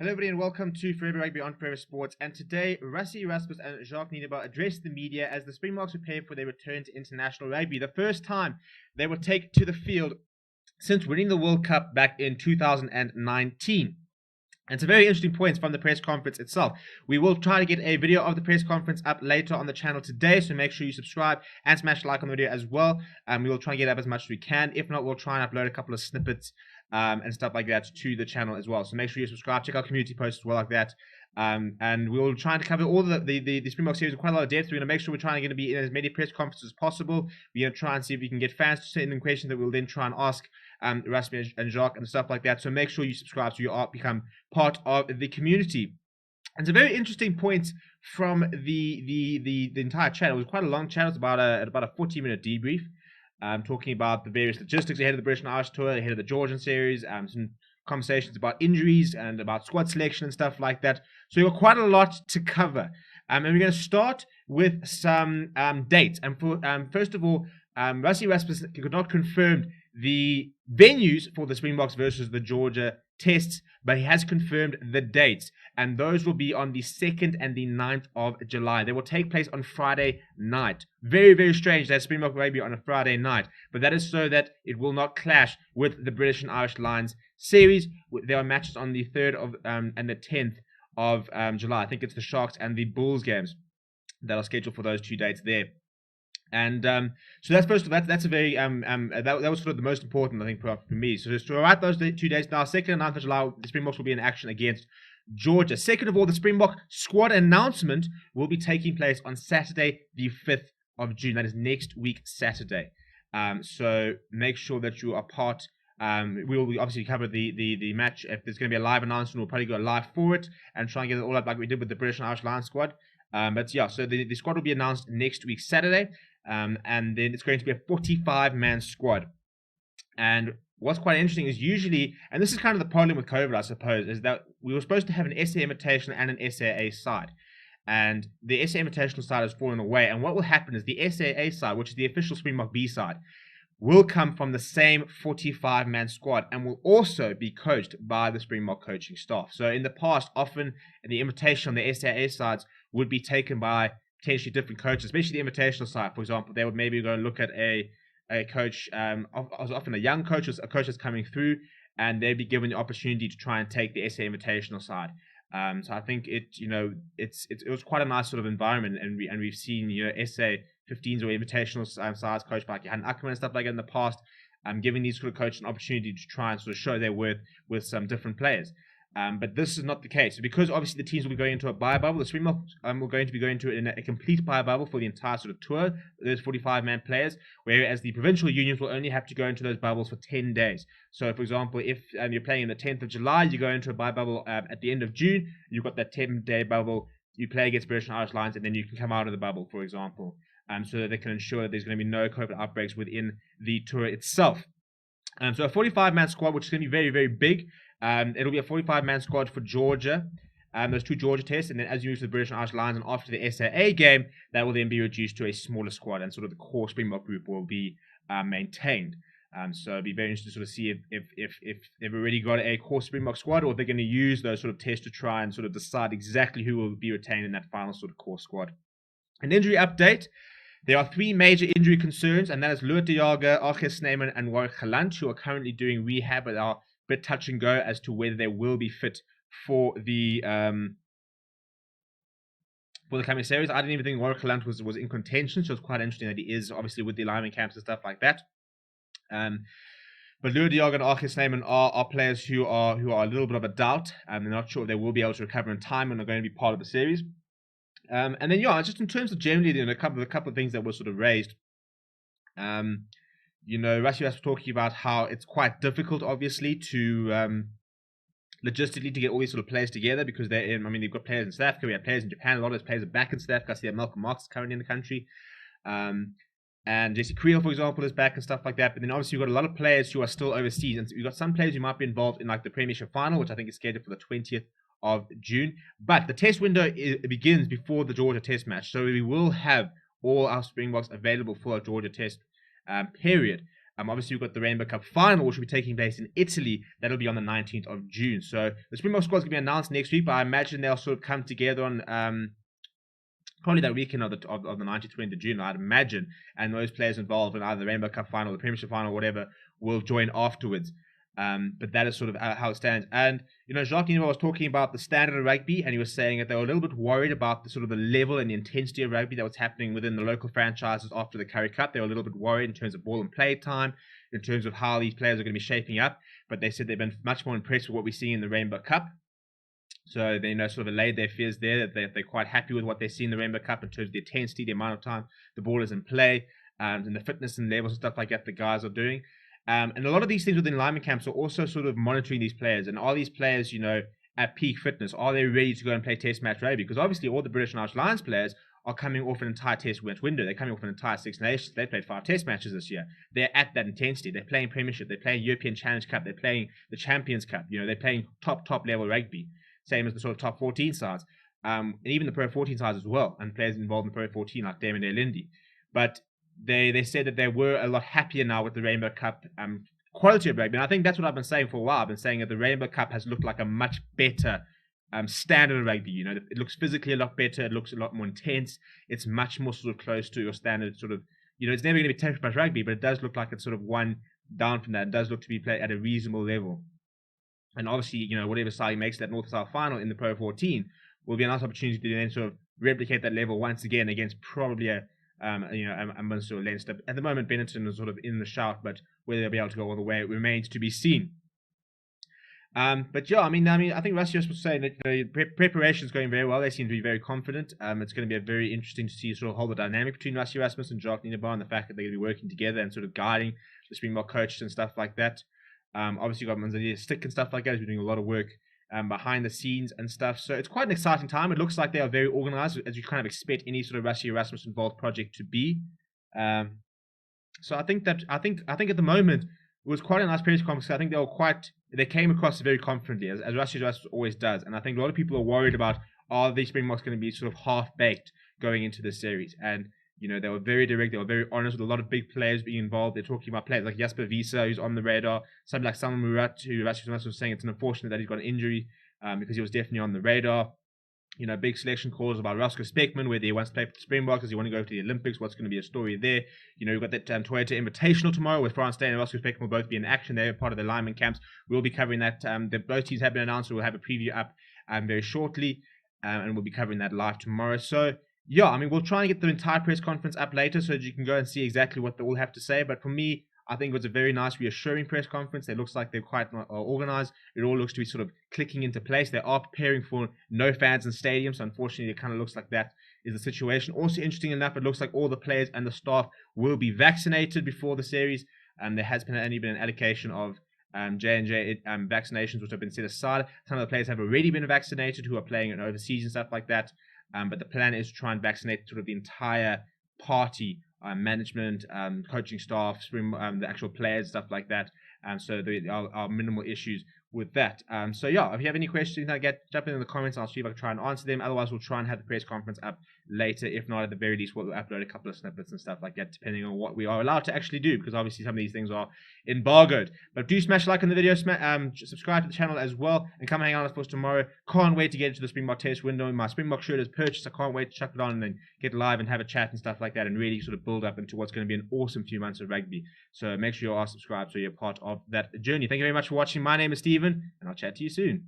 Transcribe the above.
Hello everybody and welcome to Forever Rugby on Forever Sports, and today Rassie Erasmus and Jacques Nienaber addressed the media as the Springboks prepare for their return to international rugby, the first time they will take to the field since winning the World Cup back in 2019. And it's a very interesting point from the press conference itself. We will try to get a video of the press conference up later on the channel today, so make sure you subscribe and smash the like on the video as well. We will try and get up as much as we can. If not, we'll try and upload a couple of snippets and stuff like that to the channel as well. So make sure you subscribe, check out community posts as well like that. And we'll try to cover all the Springbok series with quite a lot of depth. We're going to make sure we're trying to be in as many press conferences as possible. We're going to try and see if we can get fans to send in questions that we'll then try and ask Rasmus and Jacques and stuff like that. So make sure you subscribe so you become part of the community. And it's a very interesting point from the entire chat. It was quite a long chat. It was about a 40-minute debrief. Talking about the various logistics ahead of the British and Irish tour, ahead of the Georgian series, some conversations about injuries and about squad selection and stuff like that. So we've got quite a lot to cover. And we're going to start with some dates. And first of all, Rassie Erasmus could not confirm the venues for the Springboks versus the Georgia tests, but he has confirmed the dates, and those will be on the 2nd and the 9th of July. They will take place on Friday night. Very, very strange that Springbok Rugby on a Friday night, but that is so that it will not clash with the British and Irish Lions series. There are matches on the 3rd of and the 10th of July. I think it's the Sharks and the Bulls games that are scheduled for those two dates there. And so that's first. That's a very that was sort of the most important, I think, for me. So just to write those 2 days now, 2nd and 9th of July, the Springboks will be in action against Georgia. Second of all, the Springbok squad announcement will be taking place on Saturday, the 5th of June. That is next week, Saturday. So make sure that you are part. We will obviously cover the match. If there's going to be a live announcement, we'll probably go live for it and try and get it all up like we did with the British and Irish Lions squad. But yeah, so the squad will be announced next week, Saturday. And then it's going to be a 45-man squad. And what's quite interesting is usually, and this is kind of the problem with COVID, I suppose, is that we were supposed to have an SA Invitational and an SAA side. And the SA Invitational side has fallen away. And what will happen is the SAA side, which is the official Springbok B side, will come from the same 45-man squad and will also be coached by the Springbok coaching staff. So in the past, often the Invitational on the SAA sides would be taken by potentially different coaches, especially the Invitational side, for example. They would maybe go and look at a coach, often a young coach, a coach that's coming through, and they'd be given the opportunity to try and take the SA Invitational side. So I think it was quite a nice sort of environment, and we've seen SA 15s or Invitational sides coached by Johan Ackerman and stuff like that in the past, giving these sort of coaches an opportunity to try and sort of show their worth with some different players. But this is not the case. Because obviously the teams will be going into a buy bubble, the Springboks are going to be going into a complete buy bubble for the entire sort of tour, those 45-man players, whereas the provincial unions will only have to go into those bubbles for 10 days. So, for example, if you're playing on the 10th of July, you go into a buy bubble at the end of June, you've got that 10-day bubble, you play against British and Irish Lions, and then you can come out of the bubble, for example, so that they can ensure that there's going to be no COVID outbreaks within the tour itself. So a 45-man squad, which is going to be very, very big. It'll be a 45-man squad for Georgia, those two Georgia tests, and then as you move to the British and Irish Lions and after the SAA game, that will then be reduced to a smaller squad, and sort of the core Springbok group will be maintained. So it'll be very interesting to sort of see if they've already got a core Springbok squad, or if they're going to use those sort of tests to try and sort of decide exactly who will be retained in that final sort of core squad. An injury update. There are 3 major injury concerns, and that is Lood de Jager, Archie Snyman, and Warwick Gelant, who are currently doing rehab but are a bit touch and go as to whether they will be fit for the coming series. I didn't even think Warwick Gelant was in contention, so it's quite interesting that he is, obviously, with the alignment camps and stuff like that. But Lood de Jager and Archie Snyman are players who are a little bit of a doubt, and they're not sure if they will be able to recover in time and are going to be part of the series. And then, yeah, just in terms of generally, a couple of things that were sort of raised. Rassie was talking about how it's quite difficult, obviously, to logistically to get all these sort of players together, because they've got players in South Africa, we have players in Japan, a lot of those players are back in South Africa. I see that Malcolm Marx is currently in the country. And Jesse Creel, for example, is back and stuff like that. But then obviously you've got a lot of players who are still overseas, and you've got some players who might be involved in like the Premiership final, which I think is scheduled for the 20th of June. But the test window begins before the Georgia test match, so we will have all our Springboks available for a Georgia test period. Obviously, we've got the Rainbow Cup final, which will be taking place in Italy. That'll be on the 19th of June. So the Springbok squad is going to be announced next week, but I imagine they'll sort of come together on probably that weekend of the 19th, 20th of June, I'd imagine. And those players involved in either the Rainbow Cup final, the Premiership final, whatever, will join afterwards. But that is sort of how it stands. And, Jacques Nienaber was talking about the standard of rugby, and he was saying that they were a little bit worried about the sort of the level and the intensity of rugby that was happening within the local franchises after the Currie Cup. They were a little bit worried in terms of ball and play time, in terms of how these players are going to be shaping up. But they said they've been much more impressed with what we're seeing in the Rainbow Cup. So they sort of allayed their fears there, that they're quite happy with what they see in the Rainbow Cup in terms of the intensity, the amount of time the ball is in play, and the fitness and levels and stuff like that the guys are doing. And a lot of these things within lineman camps are also sort of monitoring these players. And are these players, at peak fitness? Are they ready to go and play test match rugby? Because obviously all the British and Irish Lions players are coming off an entire test match window. They're coming off an entire Six Nations. They played 5 test matches this year. They're at that intensity. They're playing Premiership. They're playing European Challenge Cup. They're playing the Champions Cup. They're playing top level rugby. Same as the sort of top 14 sides. And even the Pro 14 sides as well. And players involved in Pro 14 like Damon Lindy. But they said that they were a lot happier now with the Rainbow Cup quality of rugby. And I think that's what I've been saying for a while. I've been saying that the Rainbow Cup has looked like a much better standard of rugby. It looks physically a lot better. It looks a lot more intense. It's much more sort of close to your standard sort of, it's never going to be test match rugby, but it does look like it's sort of one down from that. It does look to be played at a reasonable level. And obviously, whatever side makes that North-South final in the Pro 14 will be a nice opportunity to then sort of replicate that level once again against probably a Munster or Leinster. At the moment, Benetton is sort of in the shout, but whether they'll be able to go all the way remains to be seen. But yeah, I think Rusty was saying that the preparation is going very well. They seem to be very confident. It's going to be very interesting to see sort of hold the dynamic between Rusty Erasmus and Jacques Nienaber, and the fact that they're going to be working together and sort of guiding the Springbok coaches and stuff like that. Obviously, you've got Manzali Stick and stuff like that. He's been doing a lot of work behind the scenes and stuff. So it's quite an exciting time. It looks like they are very organized, as you kind of expect any sort of Rusty Erasmus involved project to be. So I think at the moment it was quite a nice press conference. I think they came across very confidently, as Rusty Erasmus always does. And I think a lot of people are worried about, are these Springboks going to be sort of half-baked going into this series? And they were very direct. They were very honest with a lot of big players being involved. They're talking about players like Jasper Wiese, who's on the radar. Somebody like Samuel Murat, who Rusty Erasmus was saying it's unfortunate that he's got an injury because he was definitely on the radar. Big selection calls about Roscoe Speckman, whether he wants to play for the Springboks, does he want to go to the Olympics, what's going to be a story there. We've got that Toyota Invitational tomorrow with Frans Steyn and Roscoe Speckman will both be in action. They're part of the lineman camps. We'll be covering that. Both teams have been announced, so we'll have a preview up very shortly, and we'll be covering that live tomorrow. So, yeah, we'll try and get the entire press conference up later so that you can go and see exactly what they all have to say. But for me, I think it was a very nice, reassuring press conference. It looks like they're quite organized. It all looks to be sort of clicking into place. They are preparing for no fans in stadiums. So unfortunately, it kind of looks like that is the situation. Also, interesting enough, it looks like all the players and the staff will be vaccinated before the series. There has only been an allocation of J&J vaccinations which have been set aside. Some of the players have already been vaccinated who are playing in overseas and stuff like that. But the plan is to try and vaccinate sort of the entire party, management, coaching staff, the actual players, stuff like that. So there are minimal issues with that. So yeah, if you have any questions, jump in the comments. I'll see if I can try and answer them. Otherwise, we'll try and have the press conference up later. If not, at the very least, we'll upload a couple of snippets and stuff like that, depending on what we are allowed to actually do, because obviously some of these things are embargoed. But do smash like on the video, subscribe to the channel as well, and come hang out with us tomorrow. Can't wait to get into the Springbok test window. My Springbok shirt is purchased. I can't wait to chuck it on and then get live and have a chat and stuff like that, and really sort of build up into what's going to be an awesome few months of rugby. So make sure you are subscribed so you're part of that journey. Thank you very much for watching. My name is Steven, and I'll chat to you soon.